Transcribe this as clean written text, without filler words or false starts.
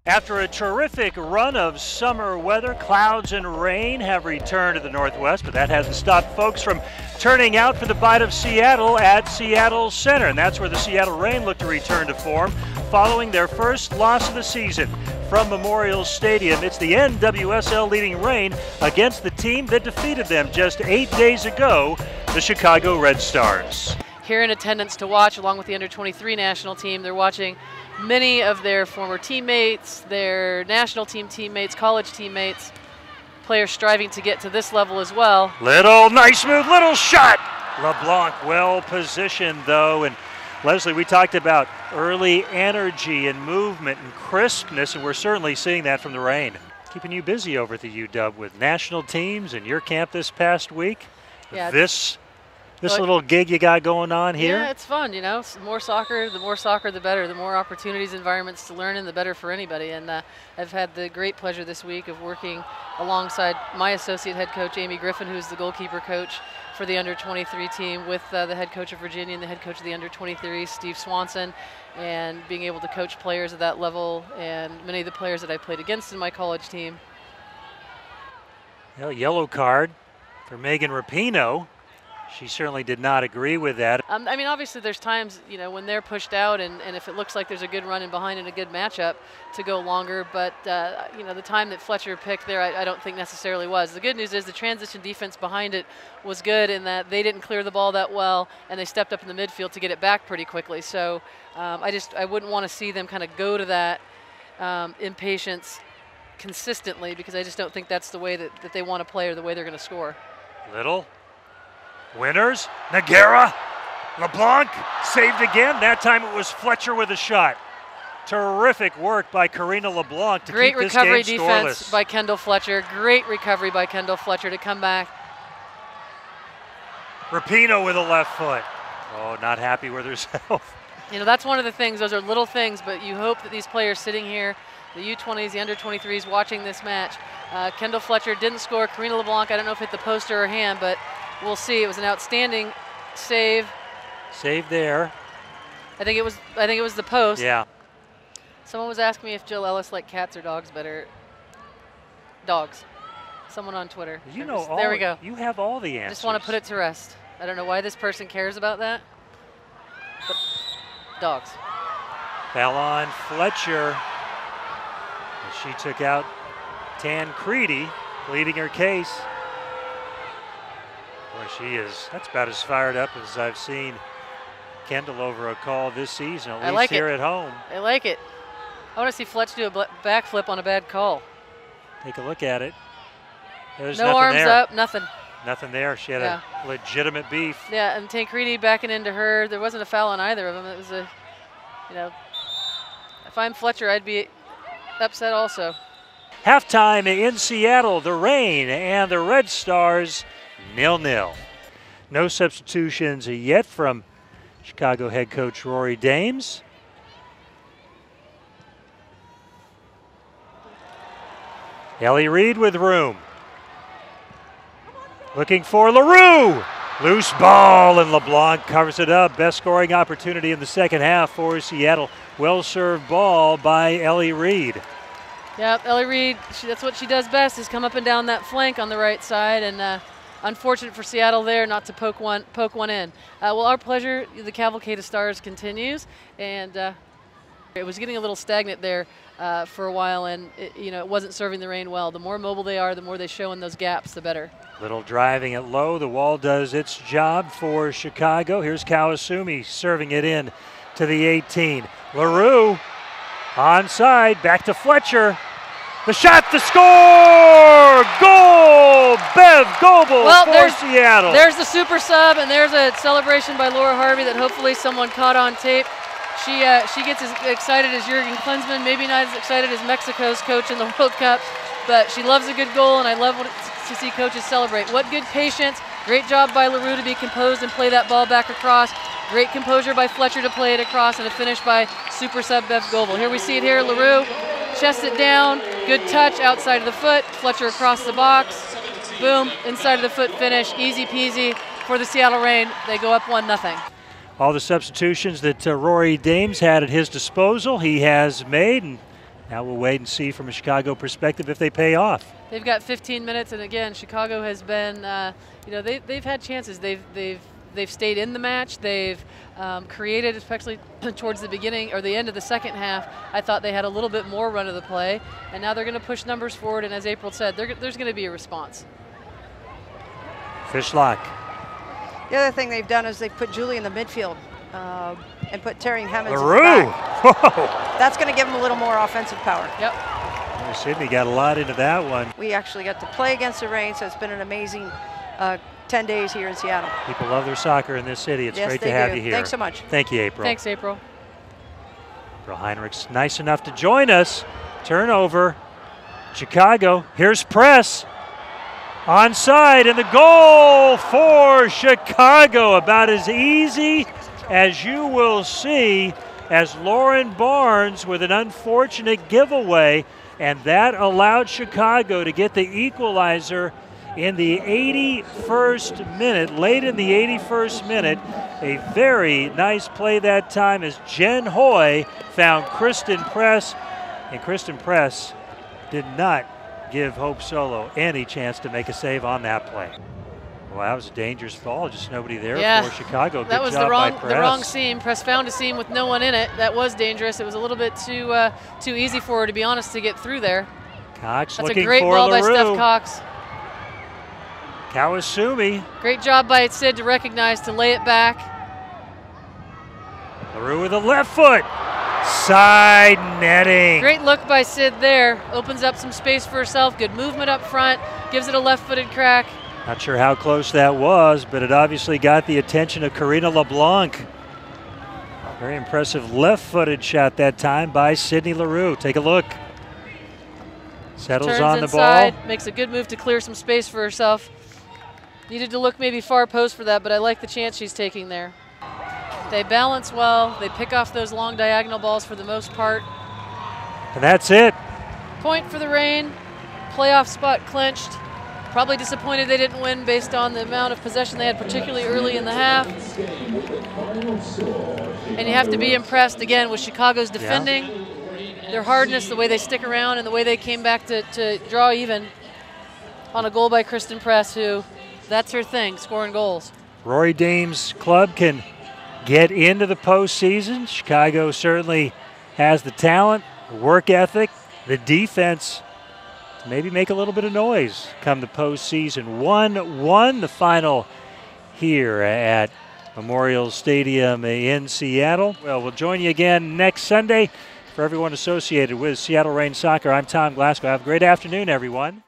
After a terrific run of summer weather, clouds and rain have returned to the Northwest, but that hasn't stopped folks from turning out for the bite of Seattle at Seattle Center. And that's where the Seattle Reign look to return to form following their first loss of the season. From Memorial Stadium, it's the NWSL leading Reign against the team that defeated them just 8 days ago, the Chicago Red Stars. Here in attendance to watch, along with the under-23 national team, they're watching many of their former teammates, their national team teammates, college teammates, players striving to get to this level as well. Nice move, little shot. LeBlanc well positioned though, and Leslie, we talked about early energy and movement and crispness, and we're certainly seeing that from the Reign. Keeping you busy over at the UW with national teams and your camp this past week. Yeah, This little gig you got going on here? Yeah, it's fun, you know. The more soccer, the better. The more opportunities, environments to learn in, the better for anybody. And I've had the great pleasure this week of working alongside my associate head coach, Amy Griffin, who's the goalkeeper coach for the under-23 team, with the head coach of Virginia and the head coach of the under-23, Steve Swanson, and being able to coach players at that level and many of the players that I played against in my college team. Well, yellow card for Megan Rapinoe. She certainly did not agree with that. I mean, obviously there's times, you know, when they're pushed out and if it looks like there's a good run in behind and a good matchup to go longer, but, you know, the time that Fletcher picked there, I don't think necessarily was. The good news is the transition defense behind it was good in that they didn't clear the ball that well and they stepped up in the midfield to get it back pretty quickly. So I wouldn't want to see them kind of go to that impatience consistently, because I just don't think that's the way that they want to play or the way they're going to score. Winners, Nogueira, LeBlanc saved again. That time it was Fletcher with a shot. Terrific work by Karina LeBlanc to keep this game scoreless. Great recovery defense by Kendall Fletcher. Great recovery by Kendall Fletcher to come back. Rapinoe with a left foot. Oh, not happy with herself. You know, that's one of the things. Those are little things, but you hope that these players sitting here, the U20s, the under-23s, watching this match. Kendall Fletcher didn't score. Karina LeBlanc, I don't know if it hit the post or her hand, but we'll see. It was an outstanding save. Save there. I think it was the post. Yeah. Someone was asking me if Jill Ellis liked cats or dogs better. Dogs. Someone on Twitter. You know all. There we go. You have all the answers. I just want to put it to rest. I don't know why this person cares about that, but dogs. Foul on Fletcher. She took out Tancredi, pleading her case. Boy, that's about as fired up as I've seen Kendall over a call this season, at least here at home. I like it. I want to see Fletch do a backflip on a bad call. Take a look at it. There's no nothing arms there. up, nothing. Nothing there. She had a legitimate beef. Yeah, and Tancredi backing into her. There wasn't a foul on either of them. It was a, you know, if I'm Fletcher, I'd be upset also. Halftime in Seattle, the Reign and the Red Stars 0-0. No substitutions yet from Chicago head coach Rory Dames. Ellie Reed with room. Looking for LaRue. Loose ball, and LeBlanc covers it up. Best scoring opportunity in the second half for Seattle. Well-served ball by Ellie Reed. Yep, Ellie Reed, that's what she does best, is come up and down that flank on the right side, and unfortunate for Seattle there not to poke one in. Well, our pleasure, the cavalcade of stars continues, and it was getting a little stagnant there for a while, and it wasn't serving the Reign well. The more mobile they are, the more they show in those gaps, the better. Little driving it low. The wall does its job for Chicago. Here's Kawasumi serving it in to the 18. LaRue onside, back to Fletcher. The shot, the score! Goal! Bev Goebel for Seattle. There's the super sub, and there's a celebration by Laura Harvey that hopefully someone caught on tape. She gets as excited as Jurgen Klinsmann, maybe not as excited as Mexico's coach in the World Cup, but she loves a good goal, and I love to see coaches celebrate. What good patience. Great job by LaRue to be composed and play that ball back across. Great composure by Fletcher to play it across, and a finish by super sub Bev Goebel. Here we see it here, LaRue chests it down, good touch outside of the foot, Fletcher across the box, boom, inside of the foot finish, easy peasy for the Seattle Reign. They go up 1-0. All the substitutions that Rory Dames had at his disposal, he has made, and Now we'll wait and see from a Chicago perspective if they pay off. They've got 15 minutes, and again, Chicago has been, you know, they've had chances. They've stayed in the match. They've created, especially towards the beginning or the end of the second half. I thought they had a little bit more run of the play, and now they're going to push numbers forward. And as April said, there's going to be a response. Fishlock. The other thing they've done is they've put Julie in the midfield and put Terry Hemmings LaRue. in the back. Whoa. That's going to give them a little more offensive power. Yep. Sydney got a lot into that one. We actually got to play against the rain, so it's been an amazing 10 days here in Seattle. People love their soccer in this city. It's great to have you here. Thanks so much. Thank you, April. Thanks, April. April Heinrich's nice enough to join us. Turnover. Chicago. Here's press. Onside, and the goal for Chicago. About as easy as you will see, as Lauren Barnes with an unfortunate giveaway, and that allowed Chicago to get the equalizer in the 81st minute, late in the 81st minute. A very nice play that time as Jen Hoy found Kristen Press, and Kristen Press did not give Hope Solo any chance to make a save on that play. Well, that was a dangerous fall. Just nobody there for Chicago. Good that was job the by Press. wrong seam. Press found a seam with no one in it. That was dangerous. It was a little bit too easy for her, to be honest, to get through there. Cox That's looking a great for ball LaRue. by Steph Cox. Kawasumi. Great job by Sid to recognize, to lay it back. LaRue with a left foot. Side netting. Great look by Sid there. Opens up some space for herself. Good movement up front. Gives it a left-footed crack. Not sure how close that was, but it obviously got the attention of Karina LeBlanc. Very impressive left-footed shot that time by Sydney LaRue. Take a look. Settles Turns on the inside, ball. makes a good move to clear some space for herself. Needed to look maybe far post for that, but I like the chance she's taking there. They balance well. They pick off those long diagonal balls for the most part. And that's it. Point for the Reign. Playoff spot clinched. Probably disappointed they didn't win based on the amount of possession they had, particularly early in the half. And you have to be impressed, again, with Chicago's defending. Their hardness, the way they stick around, and the way they came back to draw even on a goal by Kristen Press, who, that's her thing, scoring goals. Rory Dame's club can get into the postseason. Chicago certainly has the talent, the work ethic, the defense to maybe make a little bit of noise come the postseason. 1-1 the final here at Memorial Stadium in Seattle. Well, we'll join you again next Sunday. For everyone associated with Seattle Reign Soccer, I'm Tom Glasgow. Have a great afternoon, everyone.